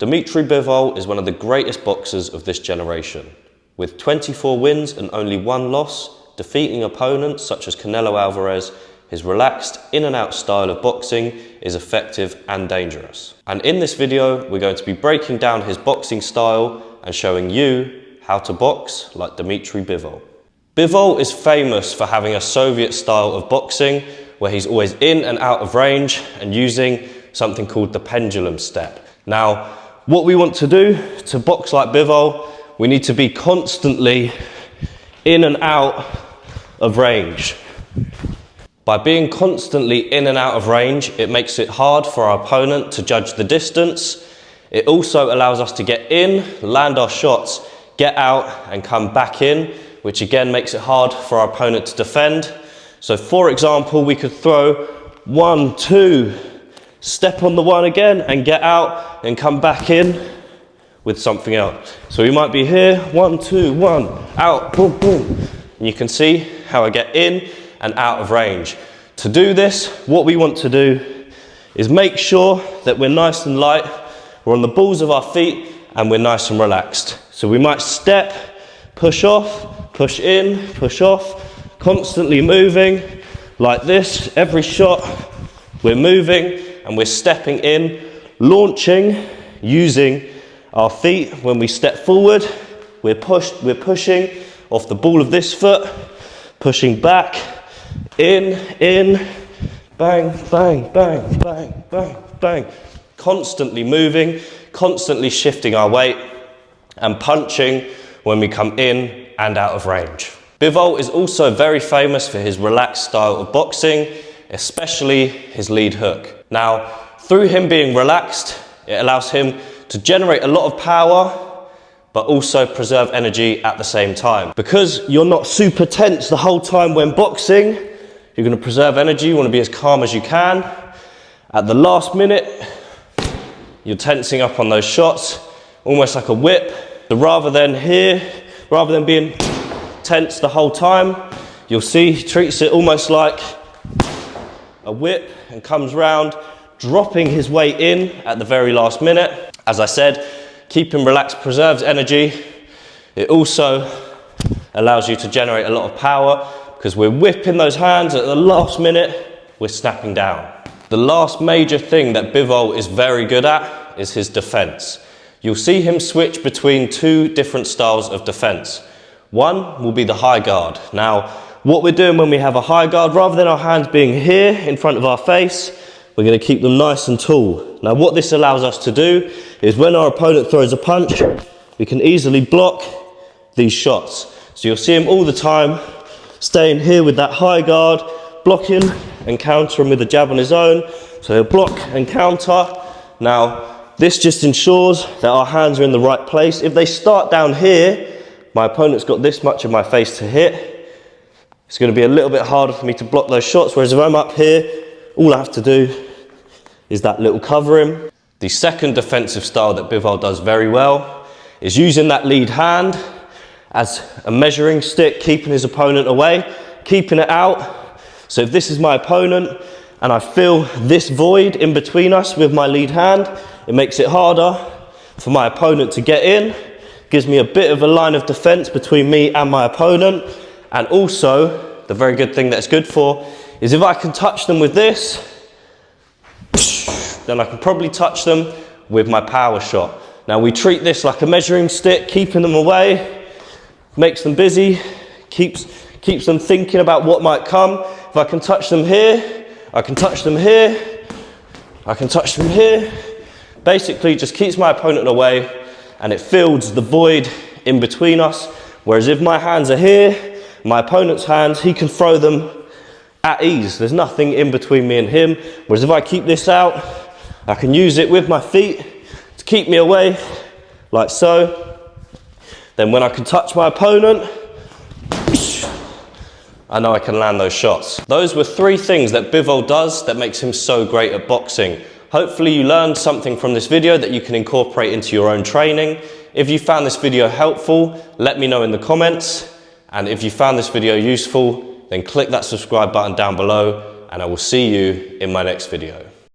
Dmitry Bivol is one of the greatest boxers of this generation. With 24 wins and only 1 loss, defeating opponents such as Canelo Alvarez, his relaxed in and out style of boxing is effective and dangerous. And in this video, we're going to be breaking down his boxing style and showing you how to box like Dmitry Bivol. Bivol is famous for having a Soviet style of boxing where he's always in and out of range and using something called the pendulum step. Now, what we want to do to box like Bivol, we need to be constantly in and out of range. By being constantly in and out of range, it makes it hard for our opponent to judge the distance. It also allows us to get in, land our shots, get out and come back in, which again makes it hard for our opponent to defend. So for example, we could throw 1, 2, step on the 1 again and get out and come back in with something else. So we might be here, 1, 2, 1, out, boom, boom. And you can see how I get in and out of range. To do this, what we want to do is make sure that we're nice and light, we're on the balls of our feet and we're nice and relaxed. So we might step, push off, push in, push off, constantly moving like this. Every shot we're moving and we're stepping in, launching, using our feet. When we step forward, we're pushing off the ball of this foot, pushing back, in, bang, bang, bang, bang, bang, bang. Constantly moving, constantly shifting our weight and punching when we come in and out of range. Bivol is also very famous for his relaxed style of boxing, especially his lead hook. Now, through him being relaxed, it allows him to generate a lot of power, but also preserve energy at the same time. Because you're not super tense the whole time when boxing, you're going to preserve energy, you want to be as calm as you can. At the last minute, you're tensing up on those shots, almost like a whip. So rather than being tense the whole time, you'll see he treats it almost like a whip and comes round, dropping his weight in at the very last minute. As I said, keeping relaxed preserves energy. It also allows you to generate a lot of power because we're whipping those hands at the last minute, we're snapping down. The last major thing that Bivol is very good at is his defense. You'll see him switch between 2 different styles of defense. One will be the high guard. Now, what we're doing when we have a high guard, rather than our hands being here in front of our face, we're going to keep them nice and tall. Now, what this allows us to do is when our opponent throws a punch, we can easily block these shots. So you'll see him all the time, staying here with that high guard, blocking and countering with a jab on his own. So he'll block and counter. Now, this just ensures that our hands are in the right place. If they start down here, my opponent's got this much of my face to hit. It's going to be a little bit harder for me to block those shots, whereas if I'm up here, all I have to do is that little covering. The second defensive style that Bivol does very well is using that lead hand as a measuring stick, keeping his opponent away, keeping it out. So if this is my opponent and I feel this void in between us with my lead hand, it makes it harder for my opponent to get in, gives me a bit of a line of defense between me and my opponent. And also, the very good thing that it's good for is if I can touch them with this, then I can probably touch them with my power shot. Now we treat this like a measuring stick, keeping them away, makes them busy, keeps them thinking about what might come. If I can touch them here, I can touch them here, I can touch them here. Basically just keeps my opponent away and it fills the void in between us. Whereas if my hands are here, my opponent's hands, he can throw them at ease. There's nothing in between me and him. Whereas if I keep this out, I can use it with my feet to keep me away, like so. Then when I can touch my opponent, I know I can land those shots. Those were 3 things that Bivol does that makes him so great at boxing. Hopefully you learned something from this video that you can incorporate into your own training. If you found this video helpful, let me know in the comments. And if you found this video useful, then click that subscribe button down below and I will see you in my next video.